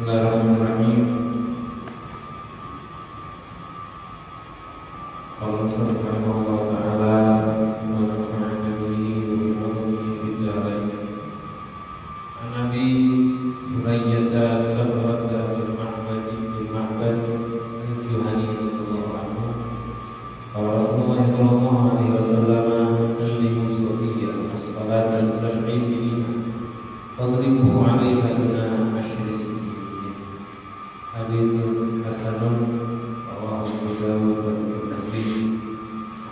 Bismillahirrahmanirrahim. Allah subhanahu wa ta'ala menafa'ana bihi wa bihi bidzarain. Nabi Surayyata Sabrata bin Ma'bad bin Ma'bad Al-Juhani radhiyallahu anhu. Rasulullah sallallahu alaihi wasallam allimu suriyah as-salat al-sab'i sinin fadribu 'alaiha min ashri sinin. Hadithun hasanun rawahu Abu Dawud wa Tirmidzi.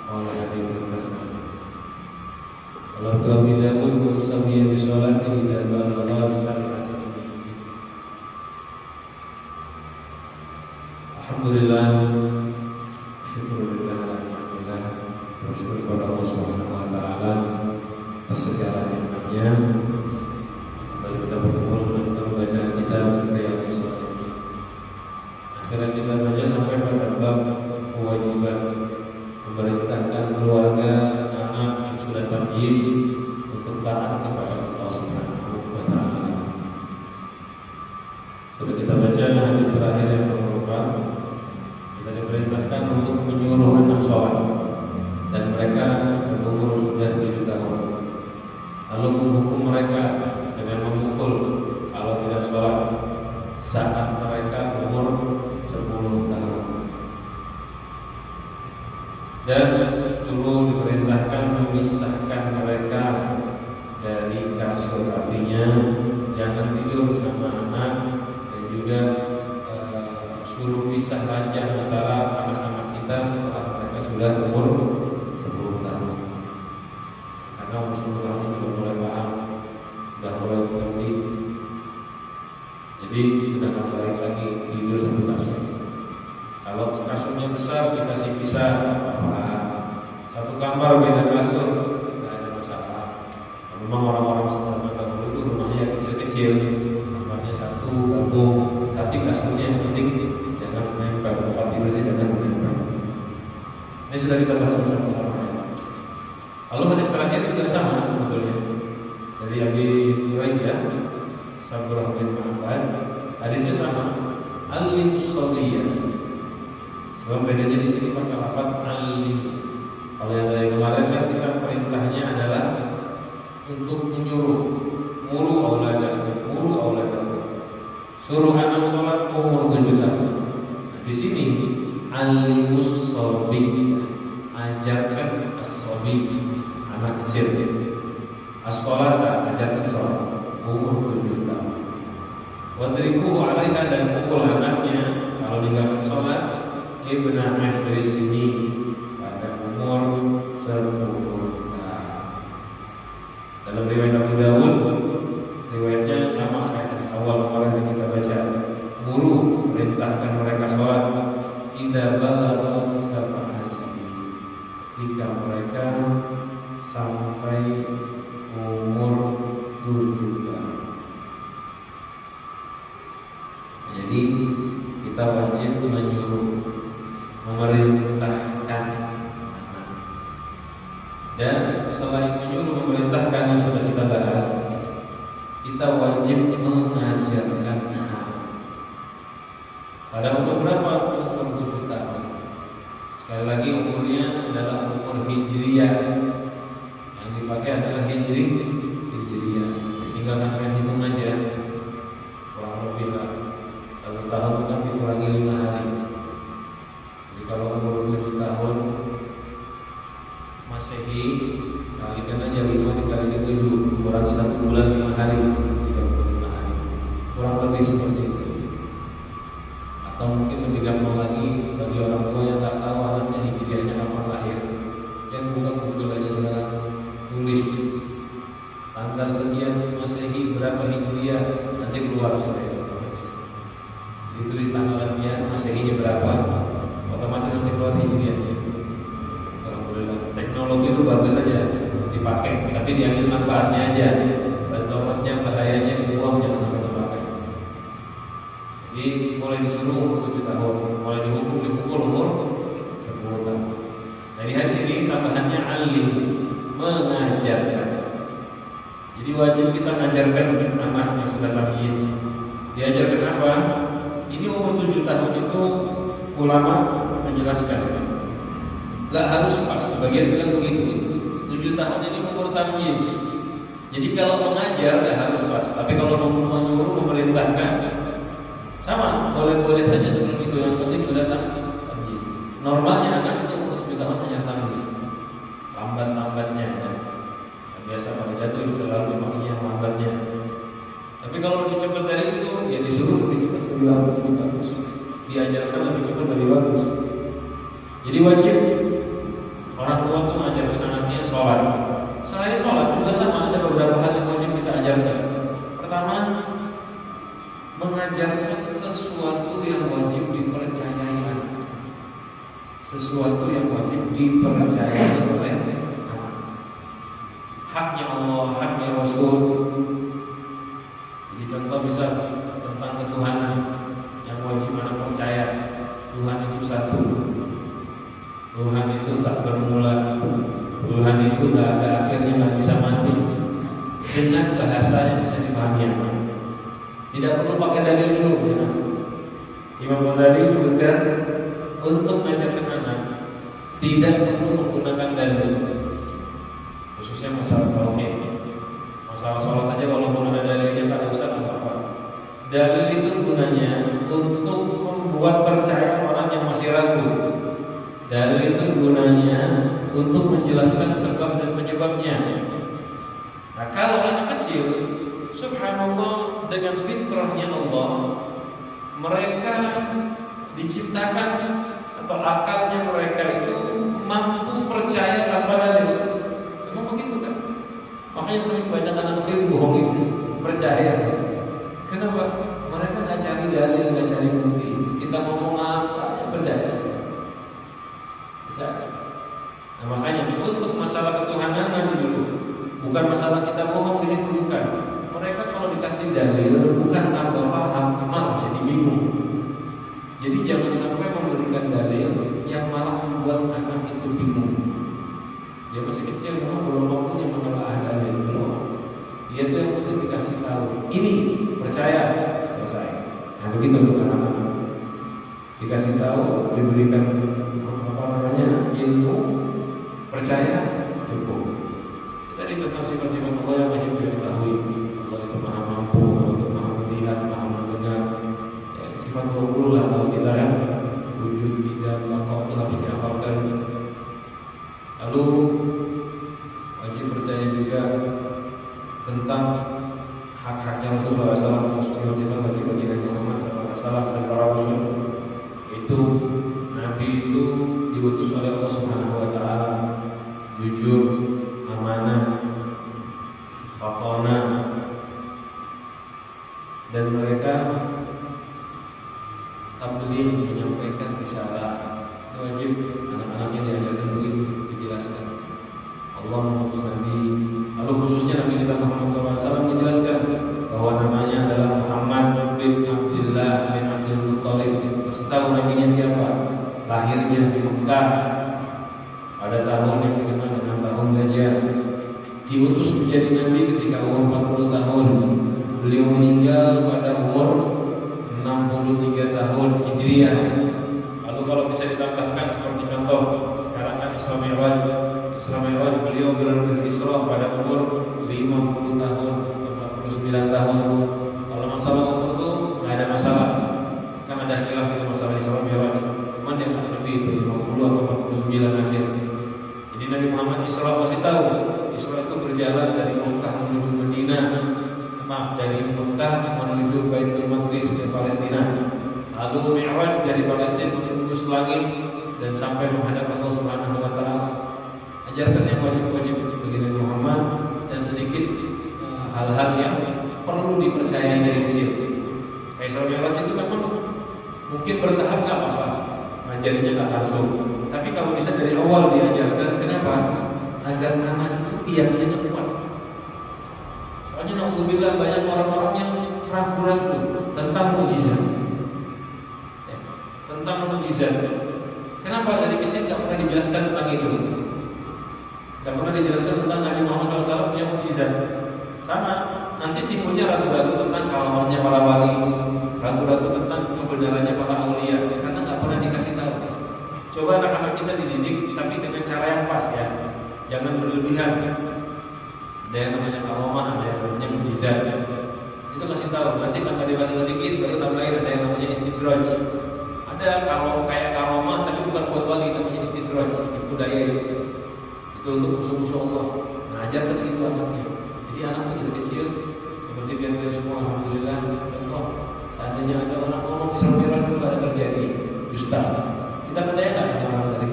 Qala hadithun hasan. Kalau kami Dawud musawiyan bi salatihi ila balagha sab'a sinin. Alhamdulillah, syukurulillah, alhamdulillah, bersyukur kepada Allah Subhanahu wa taala atas segala nikmatnya. Mari kita berkumpul untuk membaca kitab Riyadhus Shalihin. Akhirnya kita baca sampai pada bab kewajiban memerintahkan keluarga, anak yang sudah tamyiz untuk taat kepada Allah Subhanahu wa taala. Sudah kita baca hadis terakhir yang berikut. Kita diperintahkan untuk menyuruh anak sholat dan mereka berumur sudah 7 tahun. Lalu menghukum mereka dengan memukul kalau tidak sholat saat mereka umur 10 tahun. Dan suruh diperintahkan memisahkan mereka dari kasur, artinya jangan tidur sama anak, dan juga suruh pisah ranjang antara anak-anak kita setelah mereka sudah umur 10 tahun. Karena umur 10 tahun sudah mulai paham, sudah mulai mengerti. Jadi sudah tidak balik lagi tidur satu kasur. Kalau kasurnya besar dikasih pisah, apa? Satu kamar beda kasur, tidak ada masalah. Memang orang-orang sebelum dahulu itu rumahnya kecil-kecil, kamarnya satu gabung, tapi kasurnya yang penting jangan menempel, tempat tidurnya jangan menempel. Ini sudah kita bahas bersama-sama. Lalu hadis terakhir juga sama sebetulnya dari Abi Surayyah Sabrah bin Ma'bad, hadisnya sama. Al-limus sawiyah. Cuma bedanya di sini pakai lafaz al-lim. Kalau yang dari kemarin kan kita perintahnya adalah untuk menyuruh, muru auladakum. Suruh anak sholat umur 7 tahun. Nah, di sini al-limus sawi, ajarkan as-sawi, anak kecil. As-sholat, ajarkan sholat umur 7 tahun. Wadribu 'alaiha, dan pukul anaknya kalau meninggalkan sholat ibna ashri sini, pada umur 10 tahun. Dalam riwayat Abu Dawud, riwayatnya sama kayak hadis awal kemarin yang kita baca. Guru perintahkan mereka sholat idza balagha sab'a sinin, jika mereka sampai umur 7 tahun. Jadi kita wajib menyuruh, memerintahkan anak. Dan selain menyuruh, memerintahkan yang sudah kita bahas, kita wajib mengajarkan anak. Pada umur berapa? Umur 7 tahun. Sekali lagi umurnya adalah umur hijriyah. Yang dipakai adalah hijriyah. Tinggal sampai hitung aja, kurang lebih lah. 1 tahun kan dikurangi 5 hari. Jadi kalau umur 7 tahun Masehi, kalikan aja 5 dikali 7, kurangi 1 bulan 5 hari, 35 hari. Kurang lebih seperti itu. Atau mungkin lebih gampang lagi bagi orang tua yang tak tahu anaknya hijriahnya kapan lahir, yang buka Google aja sekarang, tulis tanggal sekian Masehi berapa hijriah, nanti keluar sudah. Ditulis tanggalnya Masehinya berapa, otomatis nanti keluar hijriahnya. Alhamdulillah, teknologi itu bagus saja dipakai, tapi diambil manfaatnya aja. Bantuannya, bahayanya dibuang, jangan sampai dipakai. Jadi mulai disuruh umur 7 tahun, mulai dihukum dipukul umur 10 tahun. Dari hadis ini tambahannya alim, mengajarkan. Jadi wajib kita mengajarkan anak yang sudah tamyiz Diajarkan apa? Ini umur 7 tahun itu ulama menjelaskan. Gak harus pas, sebagian bilang begitu. 7 tahun ini umur tamyiz. Jadi kalau mengajar gak harus pas, tapi kalau menyuruh memerintahkan sama, boleh-boleh saja sebelum itu. Yang penting sudah tamyiz. Normalnya anak itu umur 7 tahun hanya tamyiz, lambat-lambatnya ya. Biasa kalau jatuh itu selalu dimaknanya lambatnya. Tapi kalau lebih cepat dari itu, ya disuruh lebih cepat lebih bagus. Diajarkan lebih cepat lebih bagus. Jadi wajib orang tua itu mengajarkan anaknya sholat. Selain sholat juga sama, ada beberapa hal yang wajib kita ajarkan. Pertama, mengajarkan sesuatu yang wajib dipercayai anak. Sesuatu yang wajib dipercayai oleh anak. Haknya Allah, haknya Rasul. Jadi contoh bisa tentang ketuhanan yang wajib anak percaya. Tuhan itu satu. Tuhan itu tak bermula. Tuhan itu tak ada akhirnya, tak bisa mati. Dengan bahasa yang bisa dipahami anak. Tidak perlu pakai dalil dulu ya. Imam Ghazali menyebutkan untuk mengajarkan anak tidak perlu menggunakan dalil. Khususnya masalah tauhid. Masalah sholat aja walaupun ada dalilnya tak usah apa-apa. Dalil itu gunanya untuk membuat percaya orang yang masih ragu. Dalil itu gunanya untuk menjelaskan sebab dan penyebabnya. Nah, kalau anak kecil, subhanallah, dengan fitrahnya Allah, mereka diciptakan atau akalnya mereka itu mampu percaya tanpa dalil. Memang begitu kan? Makanya sering banyak anak kecil bohong itu percaya. Kenapa? Mereka nggak cari dalil, nggak cari bukti. Kita ngomong apa ya percaya. Nah, makanya untuk masalah ketuhanan nanti dulu, bukan masalah kita bohong di situ, bukan. Mereka kalau dikasih dalil bukan tambah paham, malah jadi bingung. Jadi jangan sampai memberikan dalil yang malah membuat anak itu bingung. Dia masih kecil, memang belum waktunya menelaah dalil belum. Dia tuh yang penting dikasih tahu. Ini percaya, selesai. Nah begitu anak-anak. Dikasih tahu, diberikan ilmu, percaya, cukup. Tadi tentang sifat-sifat Allah yang wajib diketahui. Allah itu maha mampu, Allah itu maha melihat, maha mendengar. Ya, sifat 20 lah kalau kita ya. Wujud, tidak, maka itu harus dihafalkan. Lalu wajib percaya juga tentang hak-haknya Rasulullah SAW, khususnya sifat wajib bagi Nabi Muhammad SAW dan para rasul. Itu Nabi itu diutus oleh Allah Subhanahu wa taala, jujur, amanah, faqana, dan mereka tabligh, menyampaikan risalah. Wajib anak-anaknya diajarkan begitu, dijelaskan. Allah mengutus Nabi, lalu khususnya Nabi kita Muhammad SAW menjelaskan bahwa namanya adalah Muhammad bin Abdullah bin Abdul Muttalib. Terus tahu nabinya siapa? Lahirnya di Mekah pada tahun yang dikenal dengan tahun gajah. Diutus menjadi nabi ketika umur 40 tahun. Beliau meninggal pada umur 63 tahun Hijriah. Lalu kalau bisa ditambahkan seperti contoh sekarang kan Isra Mi'raj, beliau berisra pada umur 50 tahun atau 49 tahun. Kalau masalah umur itu nggak ada masalah. Kan ada khilaf itu masalah Isra Mi'raj. Cuman yang Nabi itu 50 atau 49 akhir. Jadi Nabi Muhammad Isra pasti tahu. Isra itu berjalan dari Mekah menuju Madinah. Dari Mekah menuju Baitul Maqdis ke Palestina. Lalu Mi'raj dari Palestina menembus langit dan sampai menghadap Allah Subhanahu wa taala. Ajarkan yang wajib-wajib bagi Nabi Muhammad dan sedikit hal-hal yang perlu dipercayai dari kecil. Isra Mi'raj itu memang mungkin bertahap nggak apa-apa, ngajarinya nggak langsung. Tapi kalau bisa dari awal diajarkan, kenapa? Agar anak itu keyakinannya kuat. Soalnya naudzubillah banyak orang-orang yang ragu-ragu tentang mukjizat. Ya, tentang mukjizat. Kenapa dari kecil nggak pernah dijelaskan tentang itu? Nggak pernah dijelaskan tentang Nabi Muhammad SAW punya mukjizat. Sama, nanti timbulnya ragu-ragu tentang kalamannya para wali, ragu-ragu tentang kebenarannya para aulia, karena nggak pernah dikasih tahu. Coba anak-anak kita dididik, tapi dengan cara yang pas ya, jangan berlebihan. Ada yang namanya karomah, ada yang namanya mujizat. Itu kasih tahu. Nanti tambah dewasa sedikit, baru tambahin ada yang namanya istidraj. Ada kalau kayak karomah, tapi bukan buat wali, namanya istidraj, itu daya itu untuk musuh-musuh Allah. Nah, ajarkan itu anaknya. Jadi anak itu dari kecil, seperti biar kita semua, alhamdulillah. Contoh, seandainya ada orang ngomong Isra Mi'raj itu ada terjadi, dusta. Kita percaya nggak sama orang dari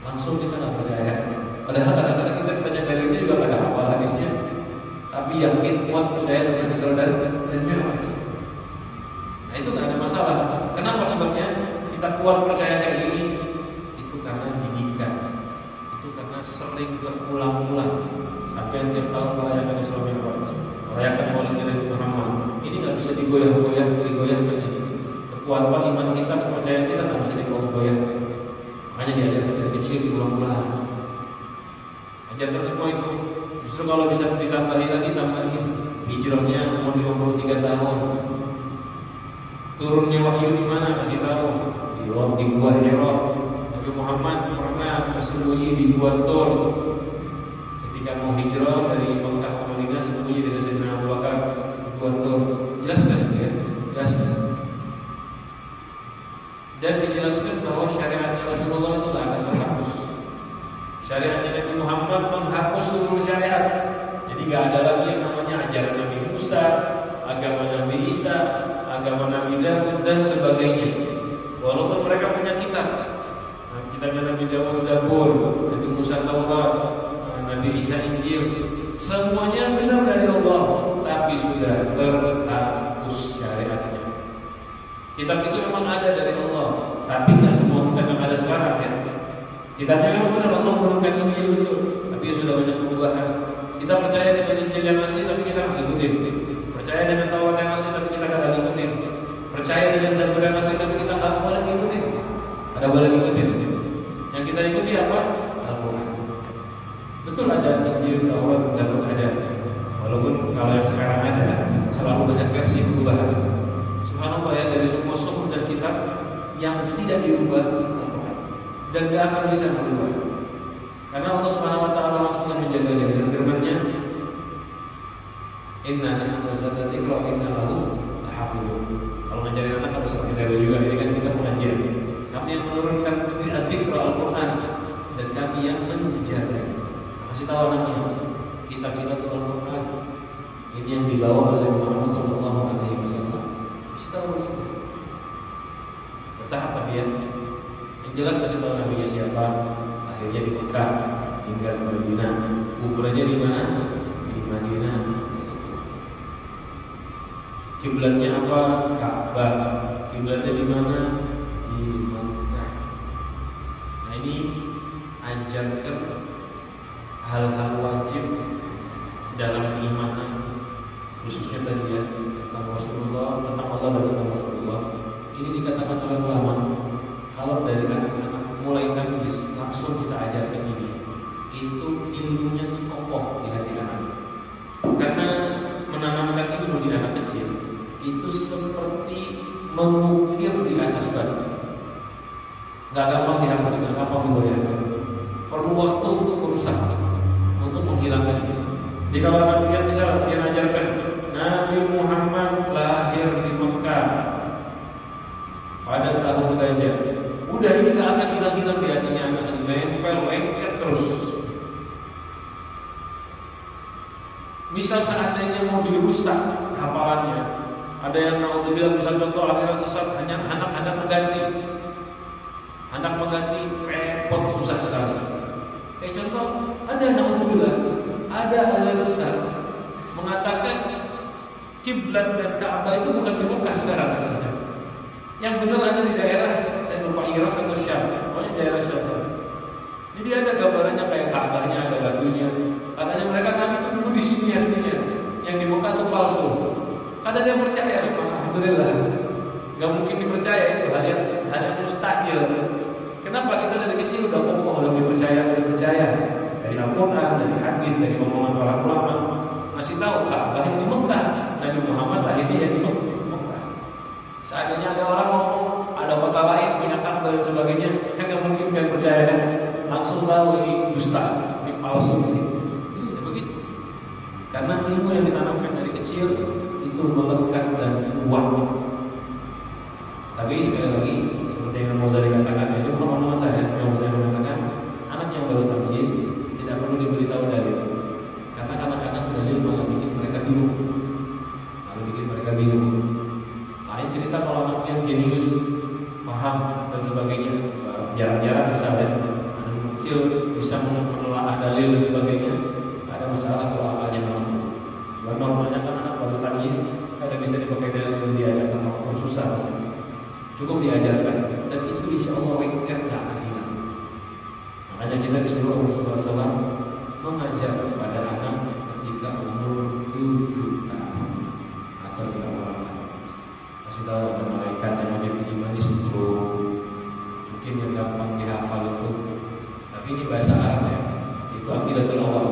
langsung kita nggak percaya. Padahal kadang-kadang kita ditanya dalilnya juga nggak ada hafal hadisnya, tapi yakin kuat percaya tentang Isra dan Mi'raj. Nah itu nggak ada masalah. Kenapa sebabnya kita kuat percaya kayak gini? Itu karena didikan. Itu karena sering berulang-ulang. Sampai tiap tahun merayakan Isra Mi'raj, merayakan Maulid Nabi Muhammad. Ini nggak bisa digoyah-goyah, digoyahkan ini. Kekuatan iman kita, kepercayaan kita nggak bisa digoyah. Makanya diajarkan dari kecil diulang-ulang. Ajarkan semua itu. Justru kalau bisa ditambahin lagi, tambahin. Hijrahnya umur 53 tahun. Turunnya wahyu di mana? Kasih tahu. Di Gua Hira. Nabi Muhammad pernah bersembunyi di Gua Thur. Ketika mau hijrah dari Mekah ke Madinah, sembunyi dengan Sayyidina Abu Bakar di Gua Thur. Jelaskan ya? Jelaskan. Dan dijelaskan bahwa syariatnya Rasulullah itu tidak akan terhapus. Syariatnya Nabi Muhammad menghapus seluruh syariat. Jadi tidak ada lagi yang namanya ajaran Nabi Musa, agama Nabi Isa, agama Nabi Daud dan sebagainya. Walaupun mereka punya kitab, kitabnya Nabi Daud Zabur, Nabi Musa Taurat, Nabi Isa Injil, semuanya benar dari Allah, tapi sudah terhapus syariatnya. Kitab itu memang ada dari Allah, tapi tidak semua kitab yang ada sekarang ya. Kitabnya memang benar Allah menurunkan Injil itu, tapi sudah banyak perubahan. Kita percaya dengan Injil yang asli, tapi kita nggak ikutin. Percaya dengan Taurat yang asli, tapi kita nggak ikutin. Percaya dengan Zabur yang asli, tapi kita nggak boleh ikutin. Ada boleh ikutin. Yang kita ikuti apa? Al-Quran. Betul ada Injil, Taurat, Zabur ada. Walaupun kalau yang sekarang ada, selalu banyak versi perubahan. Subhanallah ya, dari semua suhuf dan kitab yang tidak dirubah dan tidak akan bisa berubah. Karena Allah Subhanahu wa taala langsung menjaganya dengan firman-Nya, "Inna nazzalna dzikra wa inna lahu lahafizun." Kalau ngajarin anak harus seperti itu juga, ini kan kita pengajian. Kami yang menurunkan dzikra Al-Qur'an dan kami yang menjaganya. Kasih tahu anaknya, kitab-kitab Al-Qur'an ini yang dibawa oleh Muhammad sallallahu alaihi wasallam. Tahu bertahap tapi ya. Yang jelas kasih tahu nabinya siapa. Akhirnya di Mekah, tinggal di Madinah. Kuburannya di mana? Di Madinah. Kiblatnya apa? Ka'bah. Kiblatnya di mana? Di Mekah. Nah ini ajarkan hal-hal wajib dalam keimanan, khususnya tadi ya tentang Rasulullah, tentang Allah dan tentang Rasulullah. Ini dikatakan oleh ulama, kalau dari anak-anak mulai tangis langsung kita ajarkan ini, itu ilmunya kokoh di hati anak. Karena menanamkan ilmu di anak kecil itu seperti mengukir di atas batu. Gak gampang dihapus, gak gampang digoyahkan. Perlu waktu untuk merusak, untuk menghilangkannya. Jadi kalau anak lihat misalnya dia ajarkan Nabi Muhammad lahir di Mekah pada tahun gajah. Udah ini gak akan hilang-hilang di hatinya anak ini, nempel lengket terus. Misal seandainya mau dirusak hafalannya, ada yang naudzubillah misal contoh aliran sesat hanya anak-anak mengganti. Anak mengganti repot susah sekali. Kayak contoh ada naudzubillah, ada aliran sesat mengatakan kiblat dan Ka'bah itu bukan di Mekah sekarang. Yang benar ada di daerah, saya lupa Irak atau Syam, pokoknya daerah Syam. Jadi ada gambarannya kayak Ka'bahnya, ada batunya. Katanya mereka kami itu dulu di sini aslinya, yang di Mekah itu palsu. Kadang dia percaya, alhamdulillah. Gak mungkin dipercaya itu hal yang mustahil. Kenapa kita dari kecil udah kokoh, udah percaya dari Al-Quran, dari hadis, dari omongan para ulama. Masih tahu Ka'bah di Mekah, Nabi Muhammad lahirnya di Mekah. Seandainya ada orang ngomong ada kota lain punya Ka'bah dan sebagainya, kan nggak mungkin kan percaya kan? Langsung tahu ini dusta, ini palsu sih. Ya, begitu. Karena ilmu yang ditanamkan dari kecil itu melekat dan kuat. Tapi sekali lagi seperti yang Mozari katakan, itu pengalaman saya yang Mozari mengatakan, anak yang baru tamyiz tidak perlu diberitahu dalil. Karena anak-anak dalil malah bikin mereka bingung. Lain cerita kalau anaknya jenius, paham dan sebagainya, jarang-jarang misalnya anak kecil bisa menelaah dalil dan sebagainya, tak ada masalah kalau akalnya normal. Sebab normalnya kan anak baru tamyiz, kada bisa dipakai dalil diajarkan apa susah pasti. Cukup diajarkan dan itu insya Allah wengket gak akan hilang. Makanya kita disuruh Rasulullah SAW mengajar kepada anak ketika umur 7 tahun atau di awal kasih tahu ada malaikat yang wajib diimani 10. Mungkin yang gampang dihafal itu, tapi ini bahasa Arab ya. Itu aqidatul awal.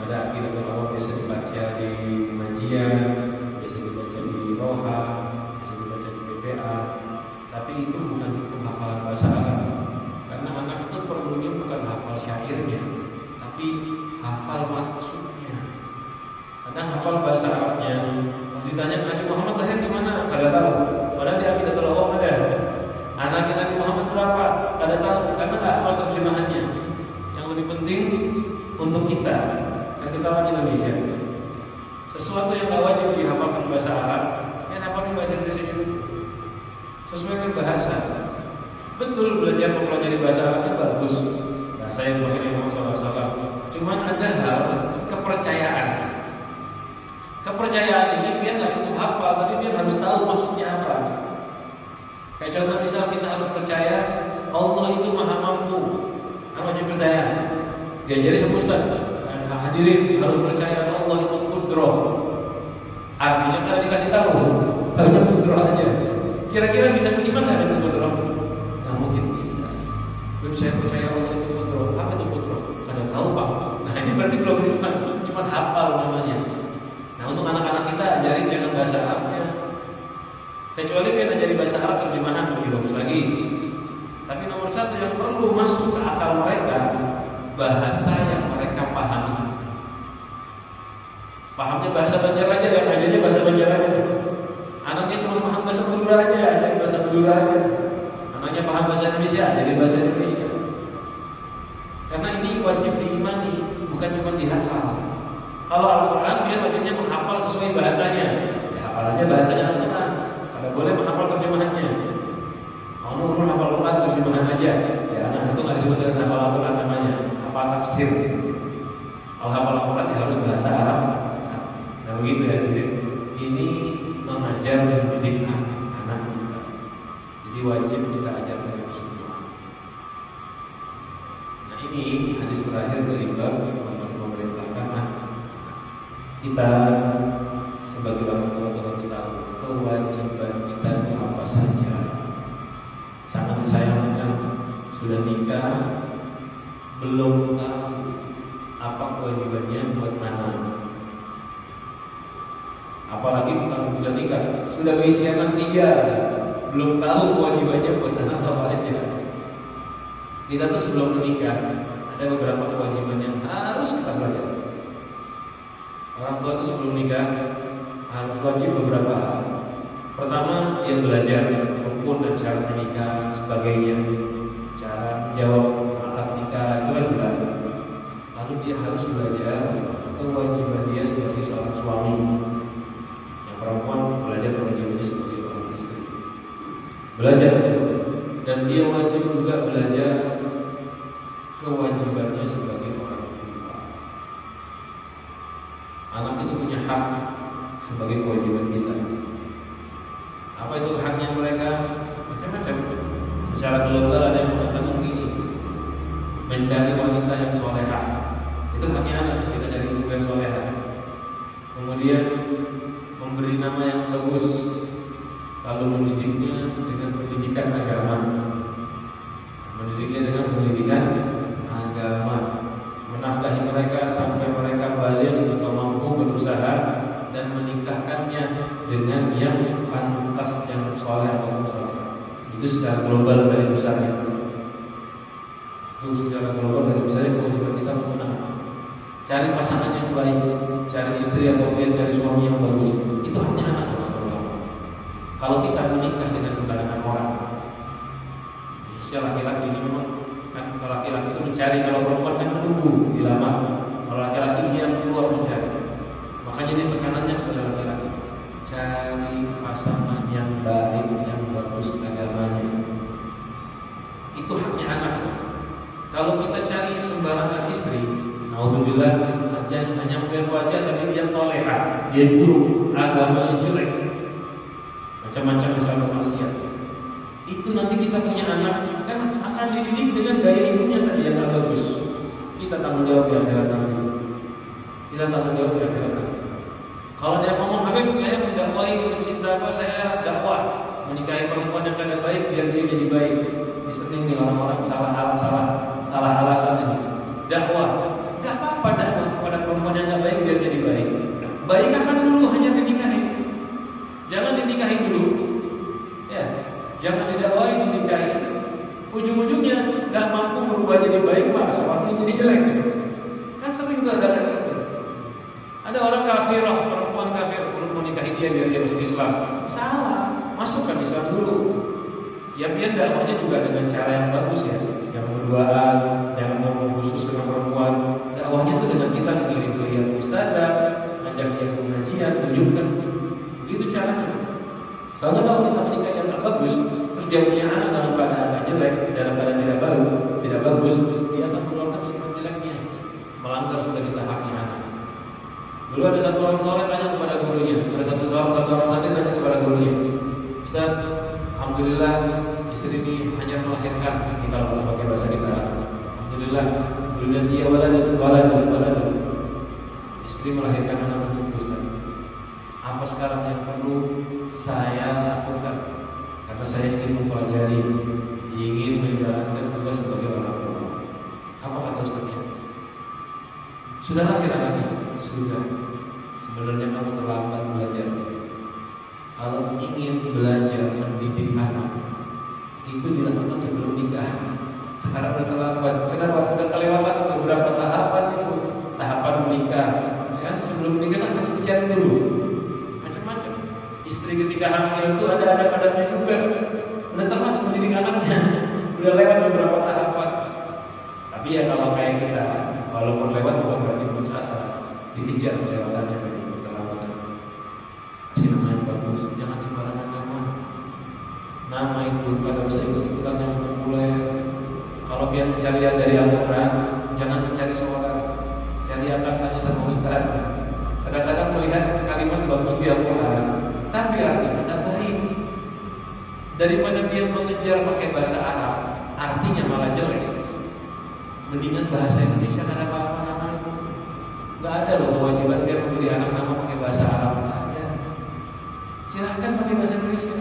Ada aqidatul awal biasa dibaca di pengajian, biasa dibaca di roha, biasa dibaca di BPA. Tapi itu bukan cukup hafalan bahasa Arab. Karena anak itu perlunya bukan hafal syairnya, tapi hafal maksudnya. Kadang hafal bahasa Arabnya, pas ditanya Nabi Muhammad lahir di mana? Kada tahu. Padahal di aqidatul awam ada. Anaknya Nabi Muhammad berapa? Kada tahu. Karena nggak hafal terjemahannya. Yang lebih penting untuk kita, yang kita orang Indonesia, sesuatu yang nggak wajib dihafalkan bahasa Arab, yang hafalkan bahasa Indonesia itu sesuai dengan bahasa. Betul belajar mempelajari bahasa Arabnya bagus. Bahasa yang dipakai Muhammad SAW. Cuman ada hal kepercayaan. Kepercayaan ini dia nggak cukup hafal, tapi dia harus tahu maksudnya apa. Kayak contoh misal kita harus percaya Allah itu maha mampu. Apa wajib percaya? Diajari sama Ustaz. Hadirin harus percaya Allah itu qudroh. Artinya kalau dikasih tahu, tahunya qudroh aja. Kira-kira bisa beriman nggak dengan qudroh? Nggak mungkin bisa. Belum saya percaya Allah itu qudroh. Apa itu qudroh? Kadang tahu Pak. Nah ini berarti belum beriman, cuma hafal namanya. Nah untuk anak-anak kita ajarin jangan bahasa Arabnya. Kecuali dia ajari bahasa Arab terjemahan lebih bagus lagi. Tapi nomor satu yang perlu masuk ke akal mereka, bahasa yang mereka pahami. Pahamnya bahasa Banjar aja dan ajarnya bahasa Banjar aja. Anaknya cuma paham bahasa Madura aja, jadi bahasa Madura aja. Anaknya paham bahasa Indonesia, jadi bahasa Indonesia. Karena ini wajib diimani, bukan cuma dihafal. Kalau Al-Quran dia wajibnya menghafal sesuai bahasanya. Ya hafal aja bahasanya Al-Quran. Kada boleh menghafal terjemahannya. Mau hafal Al-Quran terjemahan aja. Ya, nah itu nggak disebut dengan hafal Al-Quran namanya. Hafal tafsir. Kalau hafal Al-Quran ya harus bahasa Arab. Nah begitu ya. Ini mengajar dan mendidik anak kita. Jadi wajib kita ajarkan itu semua. Nah ini hadis terakhir dari bab memerintahkan kita sebagai orang tua harus tahu kewajiban kita itu apa saja. Sangat disayangkan sudah nikah belum tahu apa kewajibannya buat anak. Apalagi bukan sudah nikah, sudah berusia 3, belum tahu kewajibannya buat anak apa aja. Kita tuh sebelum menikah ada beberapa kewajiban yang harus kita pelajari. Orang tua itu sebelum nikah harus wajib beberapa hal. Pertama, dia belajar rukun dan syarat nikah, sebagainya, cara jawab akad nikah itu kan jelas. Lalu dia harus belajar kewajiban dia sebagai seorang suami. Yang perempuan belajar kewajibannya sebagai seorang istri. Belajar, dan dia wajib juga belajar kewajibannya sebagai orang tua. Anak itu punya hak sebagai kewajiban kita. Apa itu haknya mereka? Macam-macam. Secara global ada yang mengatakan begini, mencari wanita yang solehah. Itu haknya anak, kita cari ibu yang solehah. Kemudian memberi nama yang bagus, lalu mendidiknya dengan pendidikan agama. Mendidiknya dengan pendidikan agama. Menafkahi mereka sampai mereka balik atau mampu berusaha global dari besarnya. Itu secara global dari besarnya kewajiban kita untuk cari pasangan yang baik, cari istri atau cari suami yang bagus. Itu haknya anak-anak. Kalau kita menikah dengan sembarangan orang, khususnya laki-laki ini memang kan, kalau laki-laki itu mencari, kalau perempuan kan menunggu dilamar. Kalau laki-laki dia yang keluar mencari. Makanya dia tekanannya kepada laki-laki, cari pasangan yang baik, yang bagus agamanya. Itu haknya anak. Kalau kita cari sembarangan istri, alhamdulillah, hanya melihat wajah tapi dia toleran, dia buruk, agamanya jelek, macam-macam misalnya maksiat. Itu nanti kita punya anak kan akan dididik dengan gaya ibunya tadi yang tak bagus. Kita tanggung jawab di akhirat nanti. Kita tanggung jawab di akhirat nanti. Kalau dia ngomong, Habib, saya mendakwai untuk cinta apa, saya dakwah menikahi perempuan yang kada baik biar dia jadi baik. Ini sering nih orang-orang salah alasan ini. Dakwah, nggak apa-apa dakwah kepada perempuan yang nggak baik biar jadi baik. Baik akan dulu hanya dinikahi. Jangan dinikahi dulu. Ya, jangan didakwai, dinikahi. Ujung-ujungnya nggak mampu berubah jadi baik, malah waktu jadi jelek. Kan sering juga ada itu. Ada orang kafirah, perempuan kafir, belum menikahi dia biar dia masuk Islam. Salah, masukkan Islam dulu. Ya biar dakwahnya juga dengan cara yang bagus ya. Yang berduaan, jangan ngomong khusus dengan perempuan. Dakwahnya itu dengan kita mengirim ke yang ustadzah, ngajak dia ke pengajian, tunjukkan. Begitu caranya. Kalau kita menikah yang tak bagus, terus dia punya anak dalam keadaan jelek, dalam keadaan tidak bagus, dia akan mengeluarkan sifat jeleknya, melanggar sudah kita haknya anak. Dulu ada satu orang soleh tanya kepada gurunya, ada satu orang santri tanya kepada gurunya, Ustaz, alhamdulillah istri ini hanya melahirkan, ini kalau pakai bahasa kita, alhamdulillah, dunia dia walad. Istri melahirkan anak untuk Ustaz. Apa sekarang yang perlu saya lakukan? Karena saya ingin mempelajari, ingin menjalankan tugas sebagai orang tua. Apa kata Ustaznya? Sudah lahir anaknya? Sudah. Sebenarnya kamu terlambat belajar. Kalau ingin belajar mendidik anak, itu dilakukan sebelum nikah. Sekarang sudah terlambat. Kenapa? Sudah kelewatan beberapa tahapan itu. Tahapan menikah. Ya, sebelum menikah kan harus dicari dulu. Macam-macam. Istri ketika hamil itu ada adat-adatnya juga. Udah terlambat mendidik anaknya. Udah lewat beberapa tahapan. Tapi ya kalau kayak kita, walaupun lewat bukan berarti putus asa. Dikejar kelewatannya dari kelewatan. Kasih nama yang bagus, jangan sembarangan nama. Nama itu pada usai ikutan yang populer. Kalau biar pencarian dari Al-Quran, jangan mencari seorang, cari akan tanya sama Ustaz. Kadang-kadang melihat kalimat bagus di Al-Quran, tapi artinya tak baik. Daripada dia mengejar pakai bahasa Arab, artinya malah jelek. Mendingan bahasa Indonesia, ada apa-apa nama itu. Gak ada loh kewajiban dia memberi anak nama pakai bahasa Arab. Gak ada. Silahkan pakai bahasa Indonesia.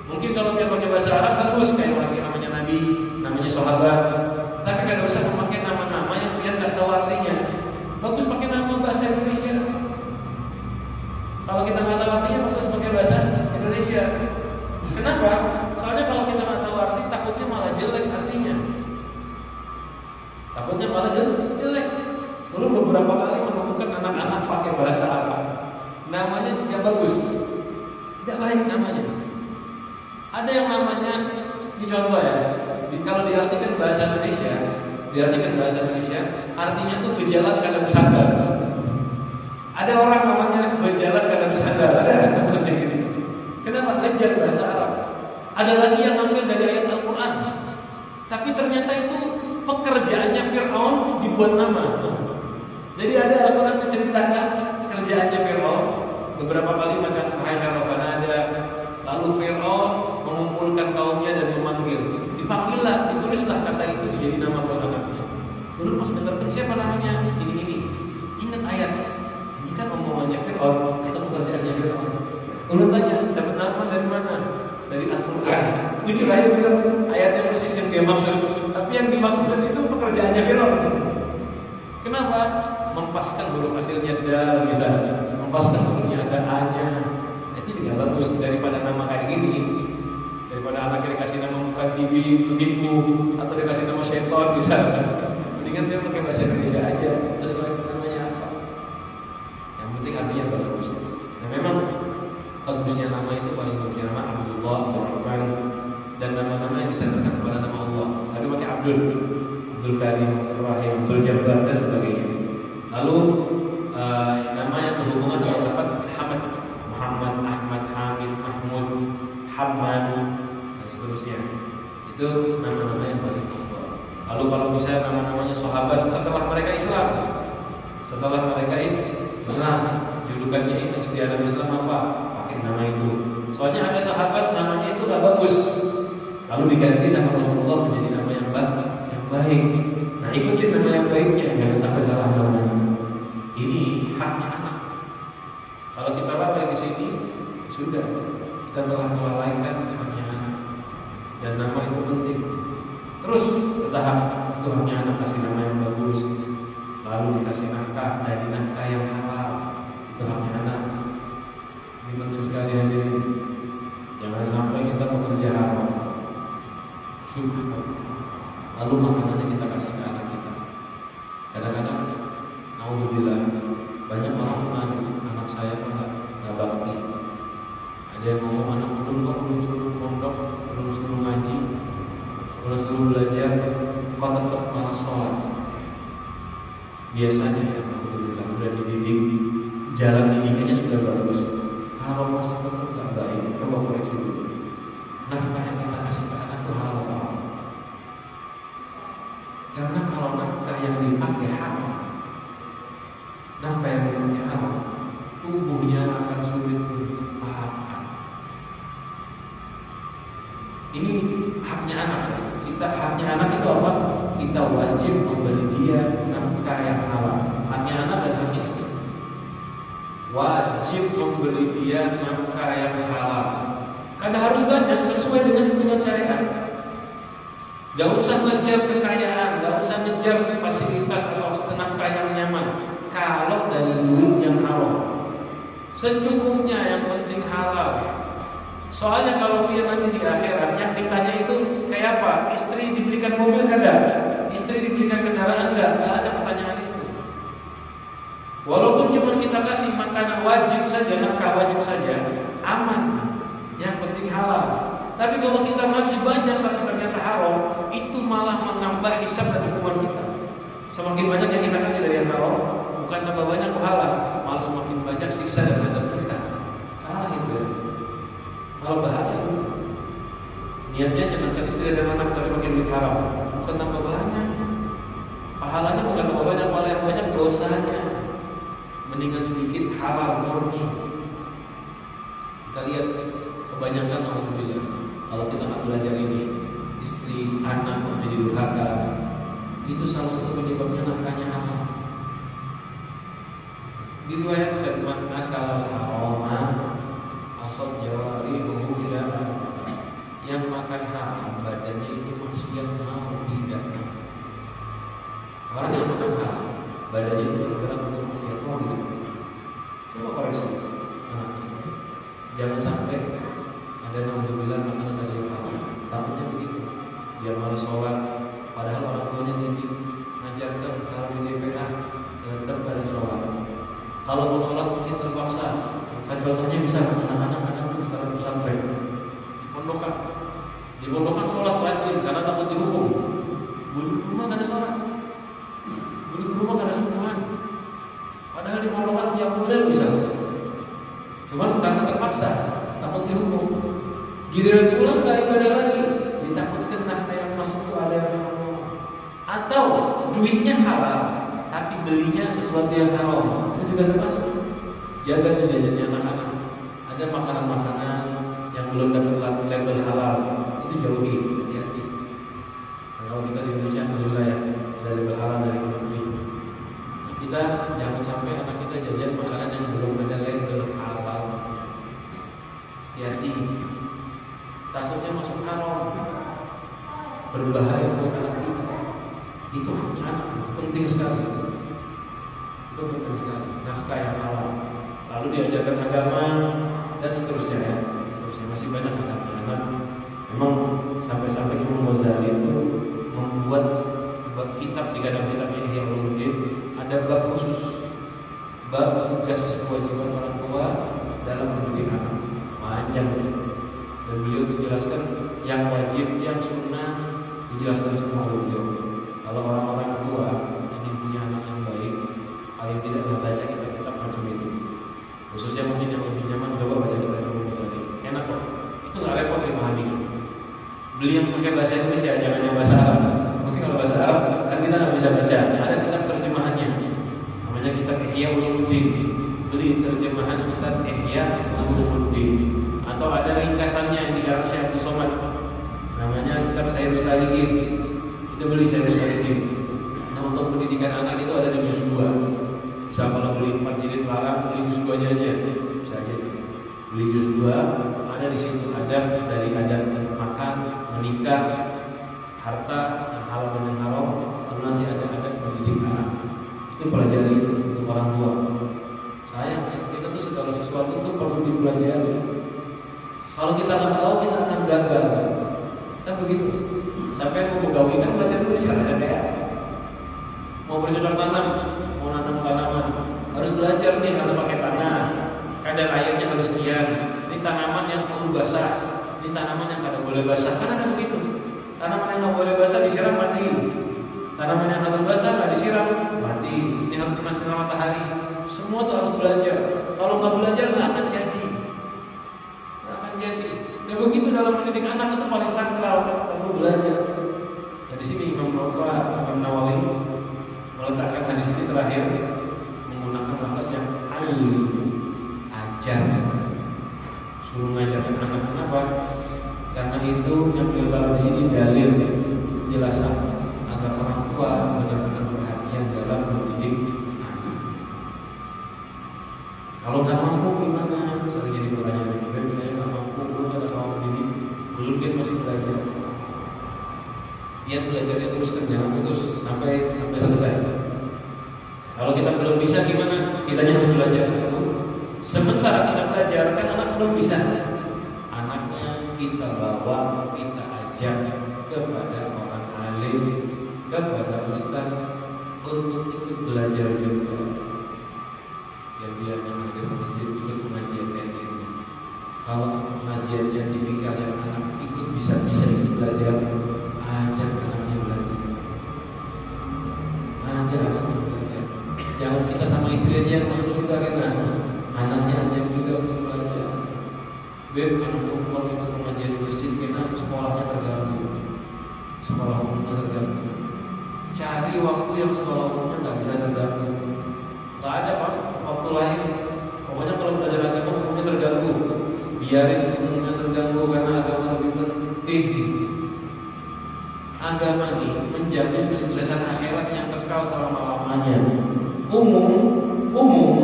Mungkin kalau dia pakai bahasa Arab bagus, kayak lagi namanya Nabi, namanya sahabat. Tapi gak usah memakai nama-nama yang dia nggak tahu artinya. Bagus pakai nama bahasa Indonesia. Kalau kita nggak tahu artinya, bagus pakai bahasa Indonesia. Kenapa? Soalnya kalau kita nggak tahu arti, takutnya malah jelek artinya. Takutnya malah jelek. Dulu beberapa kali menemukan anak-anak pakai bahasa Arab, namanya tidak bagus, tidak baik namanya. Ada yang namanya, dicontoh ya, kalau diartikan bahasa Indonesia, artinya tuh berjalan kadang sandal. Ada orang namanya berjalan kadang sandal, ada namanya gitu. Kenapa? Ngejar bahasa Arab. Ada lagi yang ambil dari ayat Al-Quran, tapi ternyata itu pekerjaannya Fir'aun dibuat nama. Jadi ada Al-Quran menceritakan kerjaannya Fir'aun. Beberapa kali makan ada. Lalu Fir'aun mengumpulkan kaumnya dan memanggil. Dipanggillah, ditulislah kata itu menjadi nama buat anaknya. Dulu pas dengar siapa namanya? Ini. Ingat ayatnya. Ini kan omongannya Fir'aun atau pekerjaannya Fir'aun. Lalu tanya, dapat nama dari mana? Dari Al-Quran. Jujur aja benar, ayatnya persis yang dia maksud. Tapi yang dimaksud itu pekerjaannya Fir'aun. Kenapa? Mempaskan huruf akhirnya dal misalnya, mempaskan hurufnya ada a-nya. Itu tidak bagus daripada nama kayak gini. daripada anaknya dikasih nama bukan bibi, ibu, atau dikasih nama seton misalnya. Mendingan dia pakai bahasa Indonesia aja, sesuai namanya apa. Yang penting artinya bagus. Nah memang bagusnya nama itu paling bagusnya nama Abdullah, Abdurrahman, dan nama-nama yang disandarkan kepada nama Allah. Tapi pakai Abdul Karim, Rahim, Abdul Jabbar dan sebagainya. Lalu nama yang berhubungan dengan lafaz Hamad, Muhammad, Ahmad, Hamid, Mahmud, Hamad, dan seterusnya. Itu nama-nama yang paling populer. Lalu kalau bisa nama-namanya sahabat setelah mereka Islam, julukannya itu di dalam Islam apa? Pakai nama itu. Soalnya ada sahabat namanya itu gak bagus, lalu diganti sama Rasulullah menjadi nama yang baik. Nah ikutin nama yang baiknya, jangan sampai salah namanya. Ini haknya anak. Kalau kita lalai di sini, sudah kita telah melalaikan haknya anak. Dan nama itu penting. Terus bertahap, itu haknya anak, kasih nama yang bagus, lalu dikasih nafkah dari nafkah yang halal. Itu haknya anak. Ini penting sekali hadirin. Jangan sampai kita bekerja haram, syukur, lalu makanannya kita kasih ke anak kita. Kadang-kadang, alhamdulillah, banyak orang mengadu, anak saya nggak bakti. Ada yang ngomong anak belum suruh pondok, belum suruh ngaji, belum suruh belajar, kok tetap malas sholat. Biasanya, alhamdulillah, sudah dididik, jalan didikannya sudah bagus. Kalau masih tetap nggak baik, coba koreksi dulu. Nafkah yang kita kasih ke anak itu halal apa? Karena kalau nafkah yang dipakai haram, nafkah yang dipakai haram, tubuhnya akan sulit untuk makan. Ini haknya anak. Haknya anak itu apa? Kita wajib memberi dia nafkah yang halal. Haknya anak dan haknya istri. Wajib memberi dia nafkah yang halal. Karena harus banyak sesuai dengan hitungan syariat. Gak usah ngejar kekayaan, gak usah ngejar fasilitas atau nafkah yang nyaman. Kalau dari duit yang haram, secukupnya, yang penting halal. Soalnya kalau dia nanti di akhirat yang ditanya itu kayak apa? Istri dibelikan mobil enggak? Istri dibelikan kendaraan enggak? Enggak ada pertanyaan itu. Walaupun cuma kita kasih makanan wajib saja, nafkah wajib saja, aman. Yang penting halal. Tapi kalau kita masih banyak tapi ternyata haram, itu malah menambah hisab dan hukuman kita. Semakin banyak yang kita kasih dari yang haram, bukan tambah banyak pahala, malah semakin banyak siksa dan azab kita. Salah itu ya. Malah bahaya. Niatnya jangankan istri dan anak tapi pakai duit haram, bukan tambah banyak. Pahalanya bukan tambah banyak, malah yang banyak dosanya. Mendingan sedikit halal murni. Kita lihat kebanyakan alhamdulillah kalau kita nggak belajar ini, istri, anak menjadi durhaka, itu salah satu penyebabnya nafkahnya haram. Diriwayatkan man akal harama asal jawari syara, yang makan haram badannya itu maksiat mau tidak mau. Orang yang makan haram badannya itu bergerak untuk maksiat mau tidak. Coba koreksi. Jangan sampai ada naudzubillah makanan dari haram. Takutnya begitu. Dia malas sholat, padahal orang tuanya didik, ngajarkan kalau di TPA tetap pada sholat. Kalau mau sholat mungkin terpaksa. Kan contohnya bisa anak-anak kadang itu di pesantren, di pondokan sholat wajib karena takut dihukum. Balik ke rumah gak ada sholat, balik ke rumah gak ada subuhan. Padahal di pondokan tiap bulan bisa. Cuman karena terpaksa, takut dihukum. Giliran pulang gak ibadah lagi, ditakutkan nafkah yang masuk itu ada yang haram. Atau duitnya halal, tapi belinya sesuatu yang haram, itu juga termasuk. Jaga tuh jajannya anak-anak. Ada makanan-makanan yang belum dapat label halal, itu jauhi, hati-hati. Kalau kita di Indonesia, alhamdulillah ya, ada label halal dari negeri. Nah, kita jangan sampai anak kita jajan makanan yang belum ada label halal. Hati-hati, takutnya masuk haram, berbahaya buat anak kita. Itu haknya anak, penting sekali. Itu penting sekali. Nafkah yang halal. Lalu diajarkan agama dan seterusnya ya. Seterusnya masih banyak anak-anak. Memang sampai-sampai Imam Ghazali itu membuat kitab di dalam kitabnya Ihya Ulumuddin ada bab khusus, bab tugas kewajiban orang tua dalam mendidik anak. Panjang, dan beliau menjelaskan yang wajib, yang sunnah, dijelaskan semua oleh beliau. Kalau orang-orang tua ingin punya anak yang baik, paling tidak membaca kitab-kitab macam itu. Khususnya mungkin yang lebih nyaman coba baca kitab Imam Ghazali. Enak kok, itu nggak repot dipahami. Beli yang pakai bahasa Indonesia, jangan yang bahasa Arab. Mungkin kalau bahasa Arab kan kita nggak bisa baca. Ada kitab terjemahannya, namanya kitab Ihya Ulumuddin. Beli terjemahan kitab Ihya Ulumuddin. Atau ada ringkasannya yang dikarang Syekh Abdul Somad, namanya kitab Sayyidus Salikin. Kita beli Sayyidus Salikin. Nah, untuk pendidikan anak itu ada di juz 2. Bisa kalau beli 4 jilid larang, beli juz 2 aja. Bisa aja. Beli juz 2, ada di situ adab, dari adab makan, menikah, harta, yang halal dan yang haram. Lalu nanti ada adab mendidik anak. Itu pelajari untuk orang tua. Sayang, kita tuh segala sesuatu itu perlu dipelajari. Kalau kita nggak tahu, kita akan gagal. Kan begitu. Sampai mau gawe kan belajar dulu caranya kayak mau bercocok tanam, mau nanam tanaman, harus belajar nih, harus pakai tanah. Kadar airnya harus sekian. Ini tanaman yang perlu basah, ini tanaman yang kada boleh basah. Kan ada begitu. Tanaman yang nggak boleh basah disiram mati. Tanaman yang harus basah nggak disiram mati. Ini harus kena sinar matahari. Semua tuh harus belajar. Kalau nggak belajar nggak akan jadi. Jadi, ya begitu dalam mendidik anak itu paling sakral, perlu belajar. Nah, di sini Imam Nawawi meletakkan hadis ini terakhir menggunakan lafaz yang alim, ajar. Suruh ngajarkan anak. Kenapa? Karena itu yang beliau bawa di sini dalil penjelasan agar orang tua benar-benar perhatian dalam mendidik anak. Kalau nggak mampu gimana? Sering jadi pertanyaan ini. Saya nggak mampu, belum ada kawan ini, belum dia masih belajar. Dia belajarnya teruskan, jangan putus sampai selesai. Kalau kita belum bisa gimana? Kitanya harus belajar satu. Sementara kita belajar, kan anak belum bisa. Anaknya kita bawa, kita ajak kepada orang alim, kepada ustaz untuk ikut belajar juga. Yang dia mengajar masjid ikut pengajian kayak gini. Kalau pengajiannya tipikal yang anak ikut bisa belajar, ajak anaknya belajar. Ajak anaknya belajar. Jangan kita sama istrinya yang masuk surga karena anaknya ajak juga untuk belajar. Beb, anak perempuan ikut pengajian di masjid karena sekolahnya terganggu. Sekolah umumnya terganggu. Cari waktu yang sekolah umumnya nggak bisa terganggu. Nggak ada pak, waktu lain. Pokoknya kalau belajar agama umumnya terganggu. Biarin umumnya terganggu karena agama lebih penting. Agama ini menjamin kesuksesan akhirat yang kekal selama-lamanya. Umum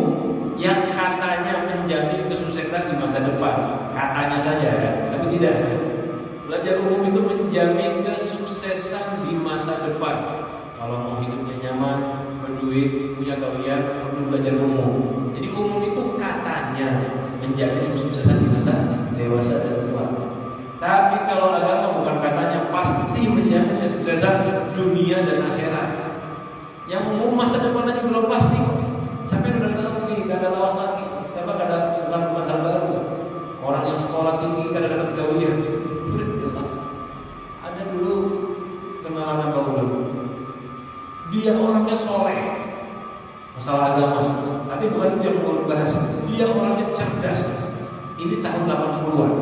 yang katanya menjamin kesuksesan di masa depan, katanya saja ya, tapi tidak. Belajar umum itu menjamin kesuksesan di masa depan. Kalau mau hidupnya nyaman, berduit, punya gawean, perlu belajar umum. Jadi umum itu katanya menjamin kesuksesan di masa dewasa dan tua. Tapi kalau agama bukan katanya, pasti menjamin kesuksesan dunia dan akhirat. Yang umum masa depan aja belum pasti. Sampai udah tahu nih, gak ada lawas lagi. Tapi ada bukan hal baru. Orang yang sekolah tinggi kadang-kadang gawean, sudah jelas. Ada dulu kenalan Abah Ulum. Dia orangnya soleh, masalah agama, tapi bukan itu yang mau bahas. Dia orangnya cerdas. Ini tahun 80-an.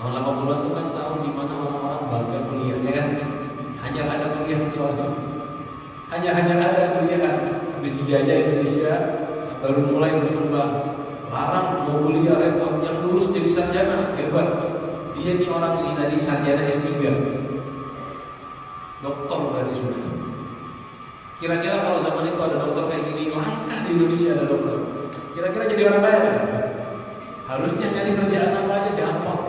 Tahun 80-an itu kan tahun dimana orang-orang bangga kuliah, ya kan? Hanya ada kuliah soalnya. Hanya ada kuliah kan. Habis dijajah Indonesia, baru mulai berkembang. Larang mau kuliah, repot. Yang lulus jadi sarjana, hebat. Dia ini orang ini tadi sarjana S3, doktor berarti sudah. Kira-kira kalau zaman itu ada dokter kayak gini, langka di Indonesia ada dokter. Kira-kira jadi orang kaya kan? Harusnya nyari kerjaan apa aja gampang.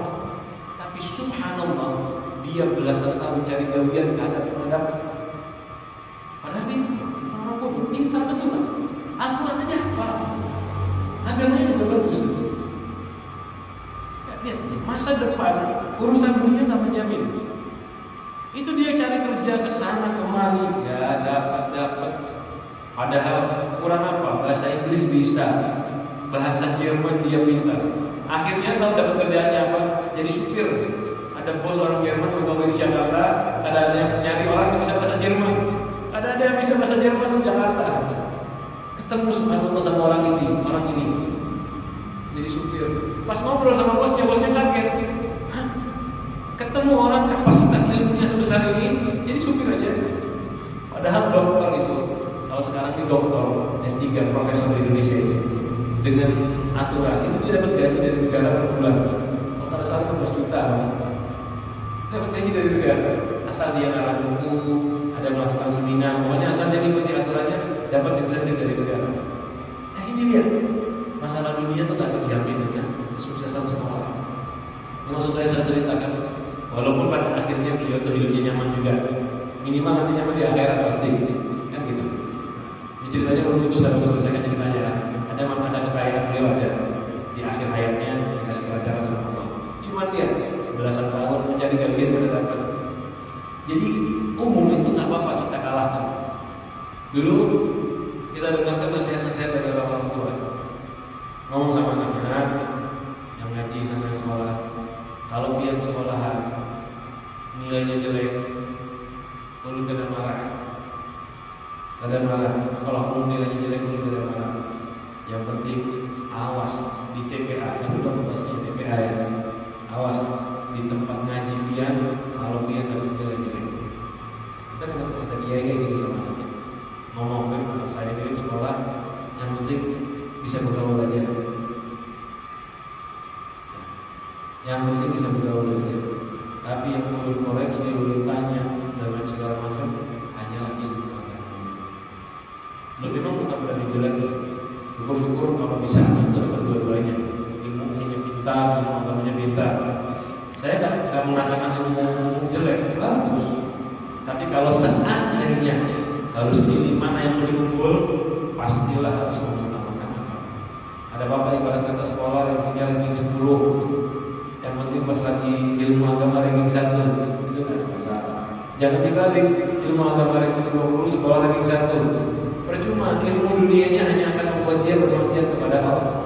Tapi subhanallah, dia belasan tahun cari gawean gak ada pemadam. Padahal ini orang bodoh, pintar betul kan? Al-Quran aja apa? Agamanya juga bagus. Lihat, masa depan urusan dunia nggak menjamin. Itu dia cari kerja ke sana kemari, nggak dapat. Padahal kurang apa? Bahasa Inggris bisa, bahasa Jerman dia pintar. Akhirnya tahu dapat kerjaannya apa? Jadi supir. Ada bos orang Jerman pegawai di Jakarta, ada yang nyari orang yang bisa bahasa Jerman, ada yang bisa bahasa Jerman di Jakarta. Ketemu sama orang ini, jadi supir. Pas ngobrol sama bosnya kaget. Hah? Ketemu orang kapasitas ilmunya sebesar ini, jadi supir aja. Padahal dokter itu, kalau sekarang ini dokter S3 profesor di Indonesia itu, dengan aturan itu dia dapat gaji dari negara per bulan. Kalau pada saat 15 juta, dapat gaji dari negara. Asal dia ngarang buku, ada melakukan seminar, pokoknya asal dia ikuti aturannya, dapat insentif dari negara. Nah ini dia, masalah dunia itu nggak terjamin dengan kesuksesan sekolah. Maksud saya ceritakan, walaupun pada akhirnya beliau tuh hidupnya nyaman juga, minimal nanti nyaman di akhirat pasti, kan gitu. Ini ceritanya belum putus dan belum selesaikan ceritanya. Ada kekayaan beliau ada di akhir hayatnya dikasih pelajaran sama Allah. Cuma dia belasan tahun mencari gambir pada dapat. Jadi umum itu nggak apa-apa kita kalahkan. Dulu kita dengarkan nasihat-nasihat dari orang tua. Ngomong sama anak-anak yang ngaji sampai sekolah, kalau dia sekolahan nilainya jelek, perlu kena marah. Kada marah, sekolah umum nilainya jelek perlu kada marah. Yang penting awas di TPA, kan udah bahasnya TPA ya. Awas di tempat ngaji pian, kalau pian dapat nilai jelek. Kita dengar kata dia kayak gitu sama anaknya. Ngomong kan, saya kirim sekolah, yang penting bisa bergaul aja. Yang penting bisa bergaul aja. Tapi yang perlu koreksi, perlu tanya, dan segala macam hanyalah ilmu agama. Lo memang bukan berarti jelek. Syukur-syukur kalau bisa kita dapat dua-duanya. Ilmunya pintar, ilmu agamanya pintar. Saya nggak mengatakan ilmu jelek, bagus. Tapi kalau seandainya harus pilih mana yang lebih unggul, pastilah harus mengutamakan. Ada bapak ibarat kata sekolah yang punya ranking 10, yang penting pas lagi ilmu agama ranking 1, itu kan masalah. Jangan dibalik, ilmu agama ranking 20, sekolah ranking 1. Percuma, ilmu dunianya hanya akan membuat dia bermaksiat kepada Allah.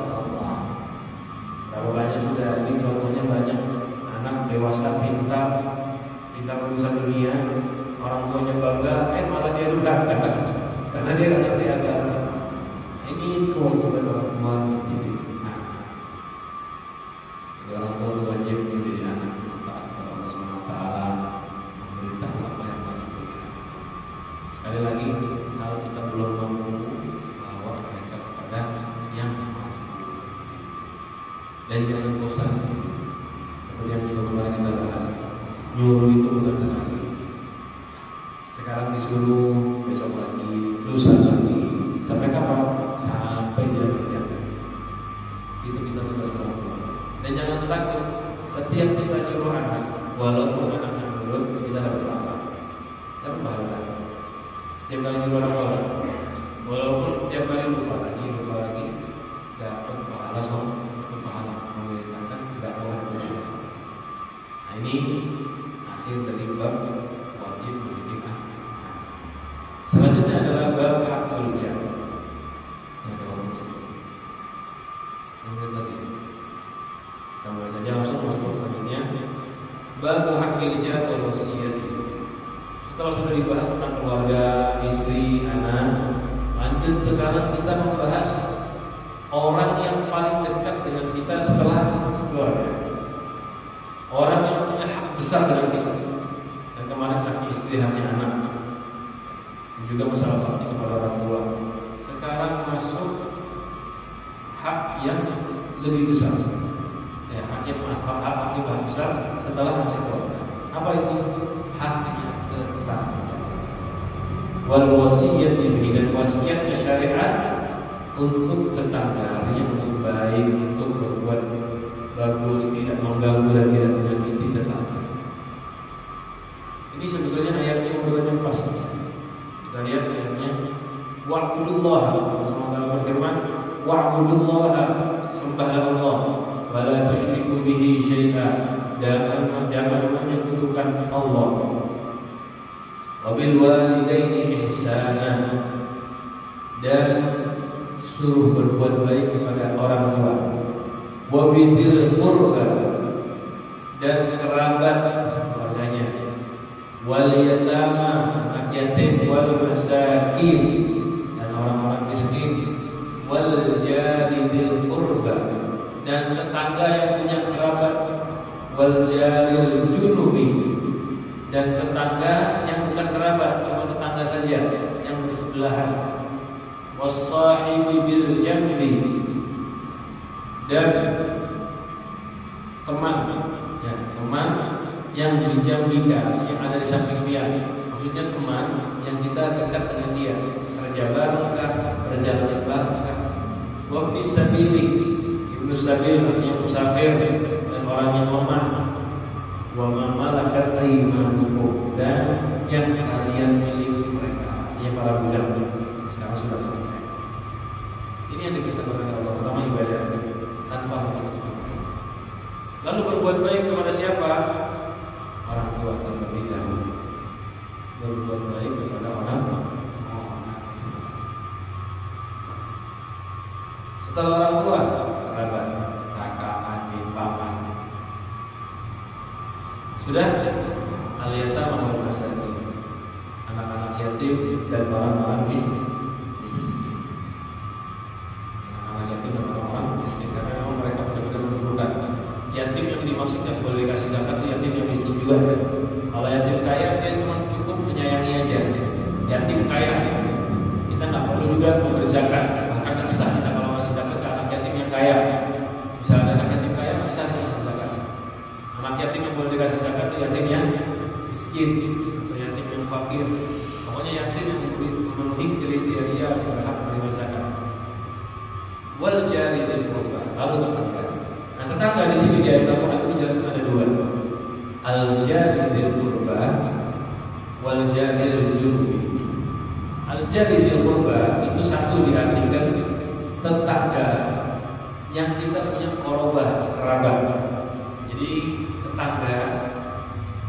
Berapa banyak sudah, ini contohnya banyak anak dewasa pintar urusan dunia, orang tuanya bangga, malah dia durhaka karena dia nggak ngerti agama. Ini kewajiban orang tua mendidik anak. Jadi orang tua wajib mendidik anak taat kepada Allah Subhanahu Wa Taala, memberitahu apa yang wajib bagi. Sekali lagi, kalau kita belum mampu bawa mereka kepada yang wajib, dan jangan bosan. Seperti yang juga kemarin kita bahas, nyuruh itu bukan sekali. Sekarang disuruh, besok lagi, lusa lagi, sampai kapan? Sampai dia kerjakan. Itu kita tugas orang tua. Dan jangan takut, setiap kita nyuruh anak, walaupun anaknya nurut, kita dapat pahala. Dapat pahala. Setiap kali nyuruh anak, walaupun setiap kali lupa lagi, dapat pahala soal, dapat pahala memerintahkan tidak boleh berbuat. Nah ini akhir dari bab wajib mendidik anak. Selanjutnya adalah bab hakul jannah. Yang tadi, kita saja langsung masuk selanjutnya. Bab hakul jannah wasiyat. Setelah sudah dibahas tentang keluarga, istri, anak, lanjut sekarang kita membahas orang yang paling dekat dengan kita setelah keluarga. Orang yang punya hak besar dengan kita. Dan kemarin hak istri, haknya anak. Dan juga masalah bakti kepada orang tua. Sekarang masuk hak yang lebih besar. Ya, hak yang besar setelah haknya keluarga. Apa itu? Haknya tetangga. Wal wasiyat bihi, dan wasiatnya syariat untuk tetangga, artinya untuk baik, untuk berbuat bagus, tidak mengganggu dan tidak menyakiti tetangga. Ini sebetulnya ayatnya urutannya pas. Kita lihat ayatnya, wa'budullah. Allah SWT berfirman, wa'budullah, sembahlah Allah, wala tusyriku bihi syai'a, jangan menyekutukan Allah. Wabil walidaini ihsana, dan suruh berbuat baik kepada orang tua. Wabidzil qurba, dan kerabat keluarganya. Wal yatama, anak yatim. Wal masakin, dan orang-orang miskin. Wal jari bil qurba, dan tetangga yang punya kerabat. Wal jaril junubi, dan tetangga yang bukan kerabat, cuma tetangga saja yang bersebelahan. Wassahibi bil jambi, dan teman, ya, teman yang dijambika, yang ada di samping dia. Maksudnya teman yang kita dekat dengan dia, kerja barengkah, perjalanan barengkah. Wa bis sabili, ibnu sabil artinya musafir, dan orang yang lemah. Wa ma malakat aymanukum, dan yang kalian miliki mereka, yang para budak sekarang sudah menikah. Ini yang diberitakan oleh Allah, pertama ibadah tanpa menyebutkan. Lalu berbuat baik kepada siapa? Orang tua terlebih dahulu. Berbuat baik kepada orang tua. Setelah orang tua, kerabat, kakak, adik, paman. Sudah, al-yatama wal masakin, anak-anak yatim dan orang-orang miskin. Anak-anak yatim dan orang-orang miskin, karena memang mereka benar-benar membutuhkan. Yatim yang dimaksudkan boleh dikasih zakat itu yatim yang miskin juga. Kalau yatim kaya dia cuma cukup menyayangi aja. Yatim kaya kita nggak perlu juga memberi zakat, bahkan nggak sah kita kalau ngasih zakat ke anak yatim yang kaya. Misalnya anak yatim kaya nggak sah dikasih zakat. Anak yatim yang boleh dikasih zakat itu yatim yang miskin atau yatim yang fakir. Pokoknya yatim yang memenuhi kriteria berhak menerima zakat. Wal jari bil qurba, lalu tetangga. Nah, tetangga di sini di ayat Al-Qur'an dijelaskan ada dua. Al jari bil qurba wal jari bil junubi. Al jari bil qurba itu satu diartikan tetangga yang kita punya korobah, kerabat. Jadi tetangga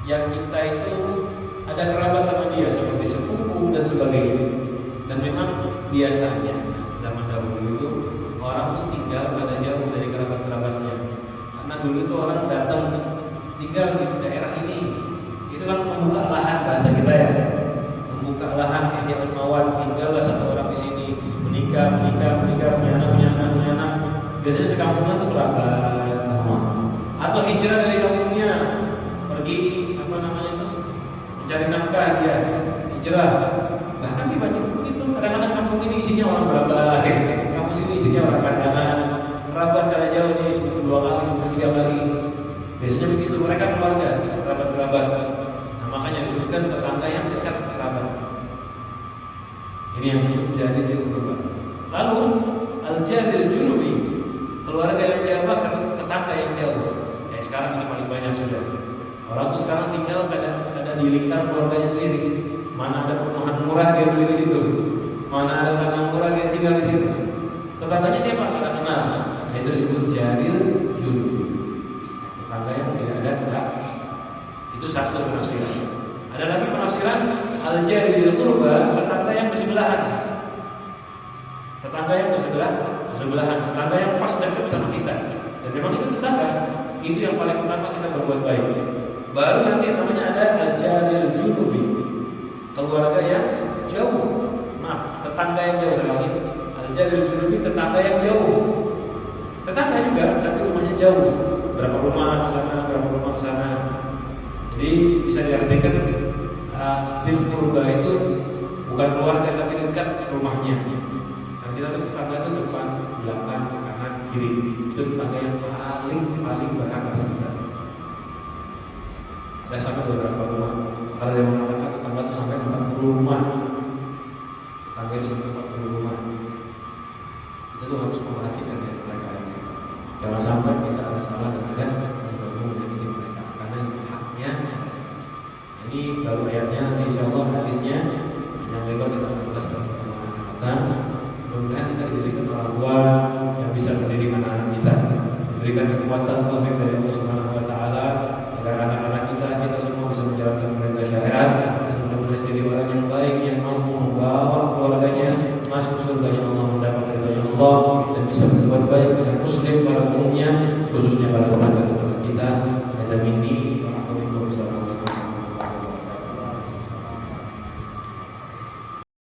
yang kita itu ada kerabat sama dia seperti sepupu dan sebagainya. Dan memang biasanya zaman dahulu itu orang tuh tinggal pada jauh dari kerabat-kerabatnya. Karena dulu itu orang datang tinggal di daerah ini, itu kan membuka lahan, bahasa kita ya, membuka lahan, ihyaul mawad, tinggallah satu orang di sini, menikah, punya anak. Biasanya sekampungan tuh kerabat semua. Atau hijrah dari kampungnya, pergi mencari nafkah dia, hijrah. Bahkan di Banjar itu kadang-kadang kampung ini isinya orang berapa, kampung sini isinya orang Kandangan, kerabat kalau jauh nih 2 kali, 3 kali. Biasanya begitu, mereka keluarga, kerabat-kerabat. Nah, makanya disebutkan tetangga yang dekat kerabat. Ini yang disebut jadi di kerabat. Lalu al-jaril junubi, keluarga yang jauh, tetangga yang jauh. Kayak sekarang ini paling banyak sudah. Orang tuh sekarang tinggal ada di lingkar keluarganya sendiri. Mana ada perumahan murah dia beli di situ. Mana ada tanah murah dia tinggal di situ. Tetangganya siapa? Tidak kenal. Nah, itu disebut jaril junubi. Tetangga yang tidak ada tetangga. Itu satu penafsiran. Ada lagi penafsiran al-jaril qurba, tetangga yang bersebelahan. Tetangga yang bersebelahan, tetangga yang pas dekat sama kita. Dan memang itu tetangga. Itu yang paling utama kita berbuat baik. Baru nanti namanya ada al-jaril junubi, keluarga yang jauh. Maaf, tetangga yang jauh sekali. Al-jaril junubi, tetangga yang jauh. Tetangga juga, tapi rumahnya jauh. Berapa rumah ke sana. Jadi bisa diartikan bil qurba itu bukan keluarga tapi dekat rumahnya. Karena kita tuh tetangga itu depan, belakang, kanan, kiri. Itu tetangga yang paling berhak atas kita. Ada sampai beberapa rumah. Kalau yang mengatakan tetangga itu sampai 40 rumah. Tetangga itu sampai 40 rumah. Kita tuh harus memperhatikan ya mereka ini. Jangan sampai kita ada salah dan ada mengganggu menyakiti mereka. Karena itu haknya. Ini baru ayatnya, nanti insyaallah hadisnya yang lebar kita bahas dalam pertemuan. Mudah-mudahan kita dijadikan orang tua yang bisa menjadi anak-anak kita. diberikan kekuatan taufik dari Allah Subhanahu wa taala agar anak-anak kita semua bisa menjalankan perintah syariat dan mudah-mudahan jadi orang yang baik yang mampu membawa keluarganya masuk surga yang Allah, mendapat ridha Allah dan bisa berbuat baik dengan muslim pada umumnya, khususnya pada